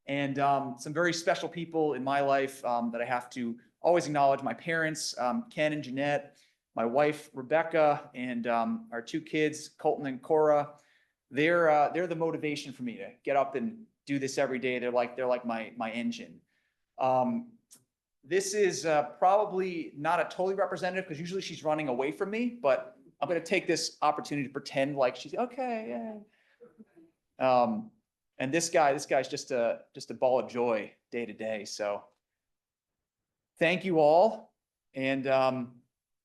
And some very special people in my life that I have to always acknowledge: my parents, Ken and Jeanette, my wife, Rebecca, and our two kids, Colton and Cora. They're the motivation for me to get up and do this every day. They're like my engine. This is probably not a totally representative, because usually she's running away from me, but I'm going to take this opportunity to pretend like she's okay. Yeah. And this guy's just a ball of joy day to day. So thank you all, and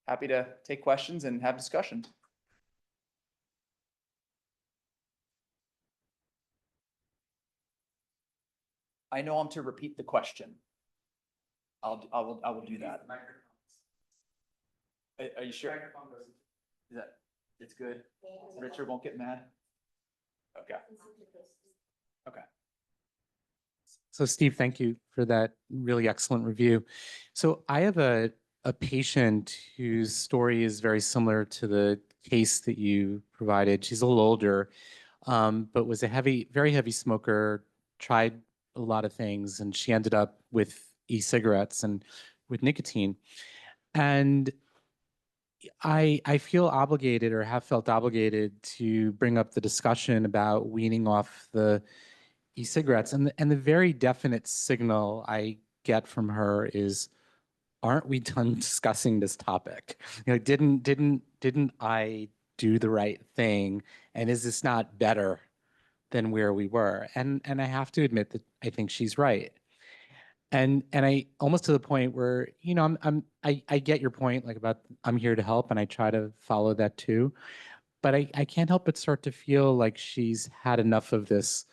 happy to take questions and have discussion. I know I'm to repeat the question. I will do that. Are you sure? Is that it's good? Richard won't get mad? Okay. Okay. So Steve, thank you for that really excellent review. So I have a patient whose story is very similar to the case that you provided. She's a little older, but was a very heavy smoker, tried a lot of things, and she ended up with e-cigarettes and with nicotine. And I feel obligated, or have felt obligated, to bring up the discussion about weaning off the e-cigarettes. And the very definite signal I get from her is, aren't we done discussing this topic? You know, didn't I do the right thing? And is this not better than where we were? And I have to admit that I think she's right. And I almost to the point where, you know, I get your point, like, about I'm here to help, and I try to follow that too. But I can't help but start to feel like she's had enough of this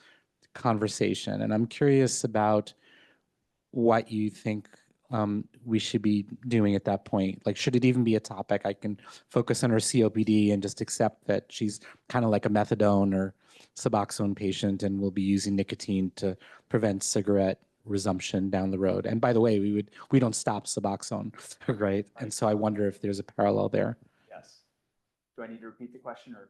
conversation. And I'm curious about what you think we should be doing at that point. Like, should it even be a topic? I can focus on her COPD and just accept that she's kind of like a methadone or Suboxone patient, and we'll be using nicotine to prevent cigarette resumption down the road. And by the way, we don't stop Suboxone, right? And so I wonder if there's a parallel there. Yes. Do I need to repeat the question, or?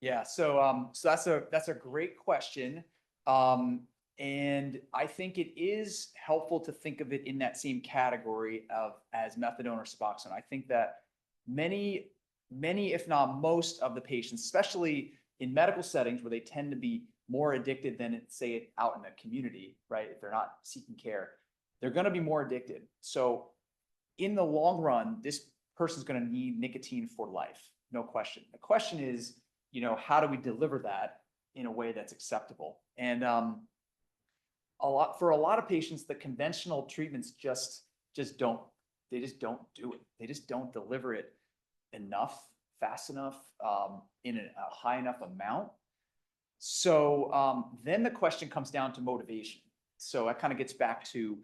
Yeah. So that's a great question. And I think it is helpful to think of it in that same category as methadone or Suboxone. I think that many, if not most of the patients, especially in medical settings where they tend to be more addicted than, say, out in the community, right? If they're not seeking care, they're going to be more addicted. So in the long run, this person's going to need nicotine for life, no question. The question is, you know, how do we deliver that in a way that's acceptable? And for a lot of patients, the conventional treatments just don't do it. They just don't deliver it enough, fast enough, in a high enough amount. So then the question comes down to motivation. So that kind of gets back to,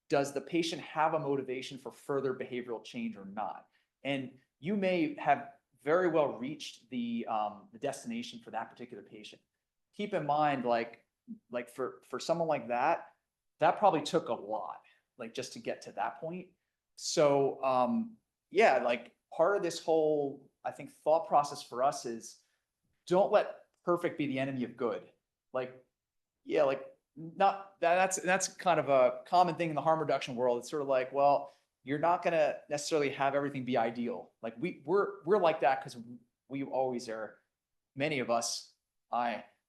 does the patient have a motivation for further behavioral change or not? And you may have very well reached the destination for that particular patient. Keep in mind, like for someone like that, that probably took a lot, like, just to get to that point. So yeah, like, part of this whole, I think, thought process for us is, don't let perfect be the enemy of good. Like, yeah, like, not that's kind of a common thing in the harm reduction world. It's sort of like, well, you're not going to necessarily have everything be ideal. Like, we're like that because we always are, many of us,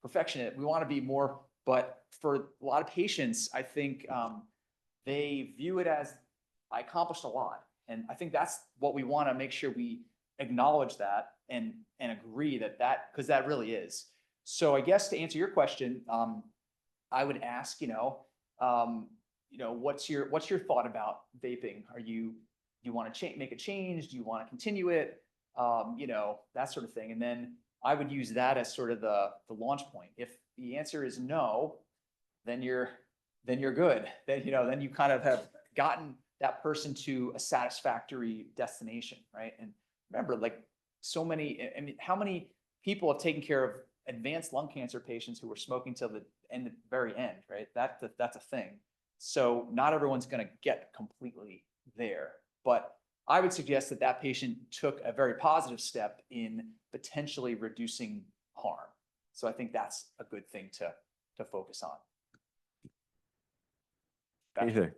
perfectionist. We want to be more, but for a lot of patients, I think they view it as I accomplished a lot. And I think that's what we want to make sure we acknowledge that and agree that because that really is. So I guess to answer your question, I would ask, what's your thought about vaping? Do you want to make a change? Do you want to continue it? That sort of thing. And then I would use that as sort of the launch point. If the answer is no, then you're good. Then you kind of have gotten that person to a satisfactory destination, right? And remember, like how many people have taken care of advanced lung cancer patients who were smoking till the very end, right? That's a thing. So not everyone's going to get completely there, but I would suggest that patient took a very positive step in potentially reducing harm. So I think that's a good thing to focus on. Hey there.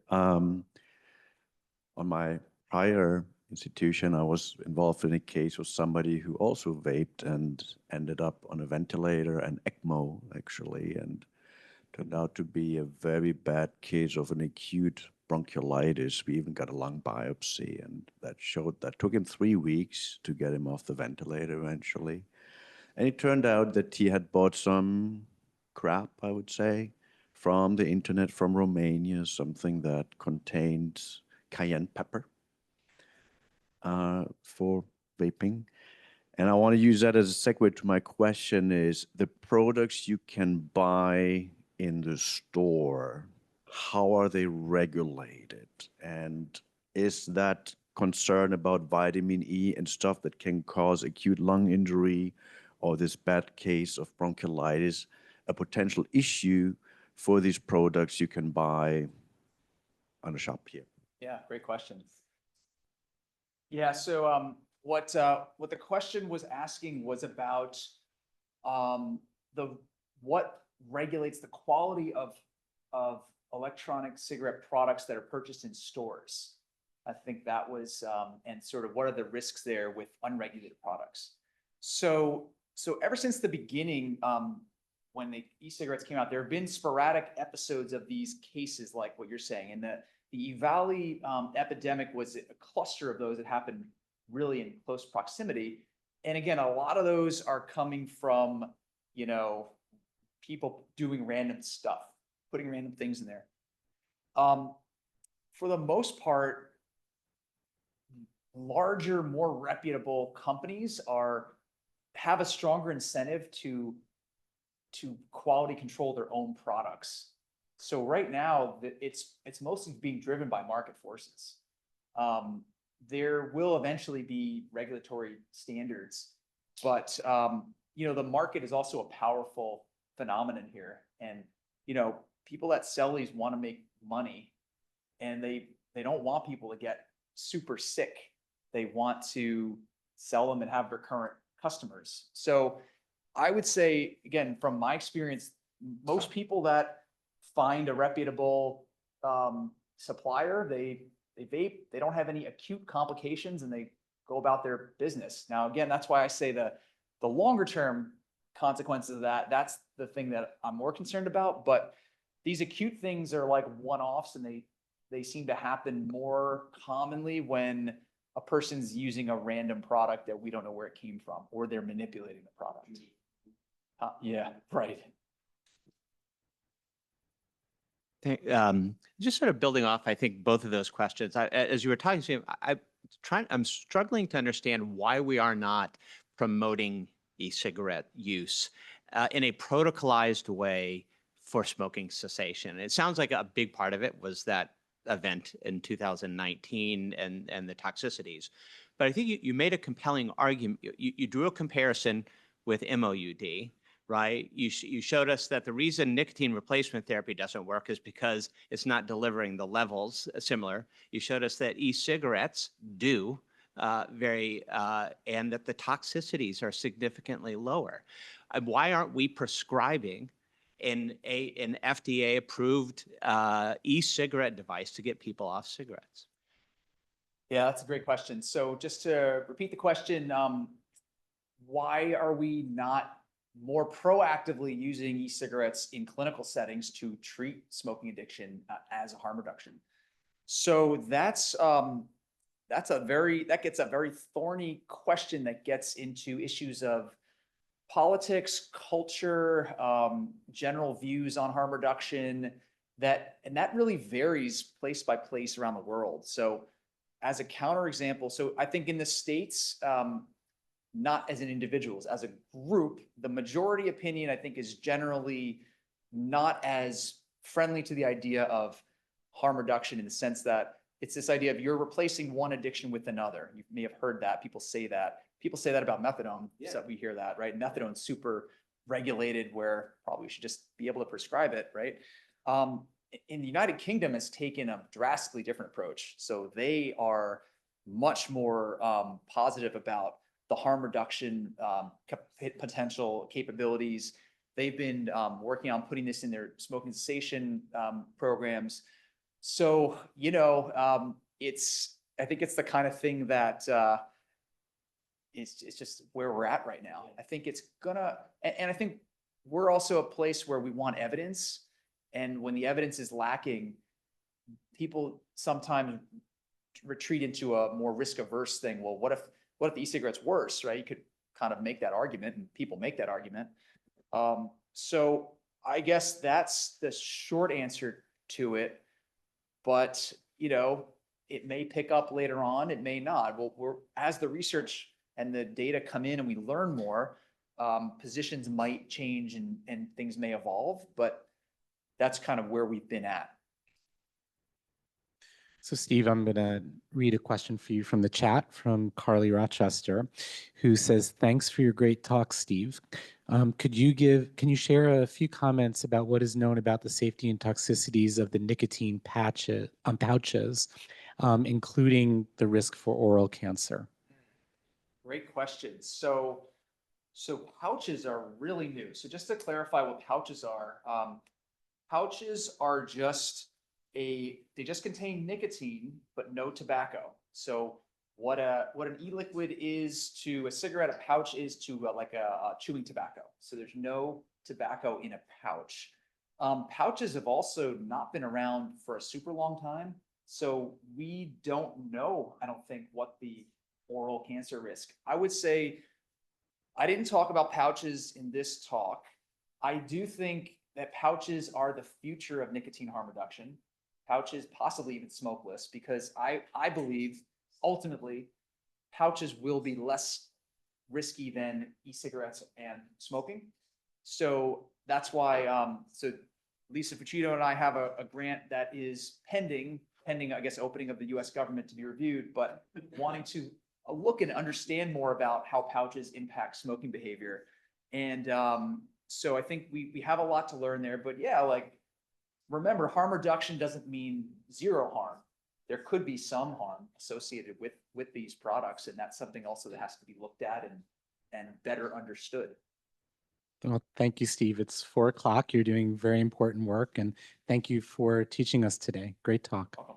On my prior institution, I was involved in a case with somebody who also vaped and ended up on a ventilator and ECMO, actually, and turned out to be a very bad case of an acute bronchiolitis. We even got a lung biopsy, and that showed that took him 3 weeks to get him off the ventilator eventually. And it turned out that he had bought some crap, I would say, from the internet from Romania, something that contained cayenne pepper for vaping. And I want to use that as a segue to my question is the products you can buy in the store, how are they regulated? And is that concern about vitamin E and stuff that can cause acute lung injury or this bad case of bronchiolitis a potential issue for these products you can buy on a shop here? Yeah, great question. Yeah, so what the question was asking was about what regulates the quality of electronic cigarette products that are purchased in stores. I think that was and sort of what are the risks there with unregulated products. So ever since the beginning, when the e-cigarettes came out, there have been sporadic episodes of these cases like what you're saying, and the EVALI epidemic was a cluster of those that happened really in close proximity. And again, a lot of those are coming from, people doing random stuff, putting random things in there. For the most part, larger, more reputable companies have a stronger incentive to quality control their own products. So right now, it's mostly being driven by market forces. There will eventually be regulatory standards, but the market is also a powerful phenomenon here. And people that sell these want to make money, and they don't want people to get super sick. They want to sell them and have recurrent customers. So I would say, again, from my experience, most people that find a reputable supplier, they vape, they don't have any acute complications, and they go about their business. Now, again, that's why I say the longer term consequences of that's the thing that I'm more concerned about. But these acute things are like one-offs, and they seem to happen more commonly when a person's using a random product that we don't know where it came from, or they're manipulating the product. Yeah, right. Just sort of building off, I think, both of those questions. As you were talking to me, I'm struggling to understand why we are not promoting e-cigarette use in a protocolized way for smoking cessation. It sounds like a big part of it was that event in 2019 and the toxicities. But I think you made a compelling argument. You drew a comparison with MOUD. Right? You showed us that the reason nicotine replacement therapy doesn't work is because it's not delivering the levels similar. You showed us that e-cigarettes do and that the toxicities are significantly lower. Why aren't we prescribing an FDA-approved e-cigarette device to get people off cigarettes? Yeah, that's a great question. So just to repeat the question, why are we not more proactively using e-cigarettes in clinical settings to treat smoking addiction as a harm reduction. So that gets a very thorny question that gets into issues of politics, culture, general views on harm reduction, and that really varies place by place around the world. So as a counterexample, so I think in the States, not as an individuals, as a group, the majority opinion, I think, is generally not as friendly to the idea of harm reduction, in the sense that it's this idea of you're replacing one addiction with another. You may have heard that. People say that. People say that about methadone. Yeah. So we hear that, right? Methadone's super regulated, where probably we should just be able to prescribe it, right? In the United Kingdom has taken a drastically different approach. So they are much more positive about the harm reduction potential capabilities. They've been working on putting this in their smoking cessation programs. So, I think it's the kind of thing that it's just where we're at right now. I think it's gonna, and I think we're also a place where we want evidence. And when the evidence is lacking, people sometimes retreat into a more risk-averse thing. Well, what if the e-cigarette's worse, right? You could kind of make that argument, and people make that argument. So I guess that's the short answer to it. But, it may pick up later on, it may not. Well, as the research and the data come in and we learn more, positions might change and things may evolve, but that's kind of where we've been at. So Steve, I'm going to read a question for you from the chat from Carly Rochester, who says, thanks for your great talk, Steve. Can you share a few comments about what is known about the safety and toxicities of the nicotine pouches, including the risk for oral cancer? Great question. So pouches are really new. So just to clarify what pouches are they just contain nicotine, but no tobacco. So what an e-liquid is to a cigarette, a pouch is to like a chewing tobacco. So there's no tobacco in a pouch. Pouches have also not been around for a super long time. So we don't know, I don't think, what the oral cancer risk. I would say, I didn't talk about pouches in this talk. I do think that pouches are the future of nicotine harm reduction. Pouches, possibly even smokeless, because I believe ultimately pouches will be less risky than e-cigarettes and smoking. So that's why, so Lisa Fucito and I have a grant that is pending, I guess, opening of the US government to be reviewed, but wanting to look and understand more about how pouches impact smoking behavior. And so I think we have a lot to learn there, but yeah, like, remember, harm reduction doesn't mean zero harm. There could be some harm associated with these products, and that's something also that has to be looked at and better understood. Well, thank you, Steve. It's 4 o'clock. You're doing very important work, and thank you for teaching us today. Great talk.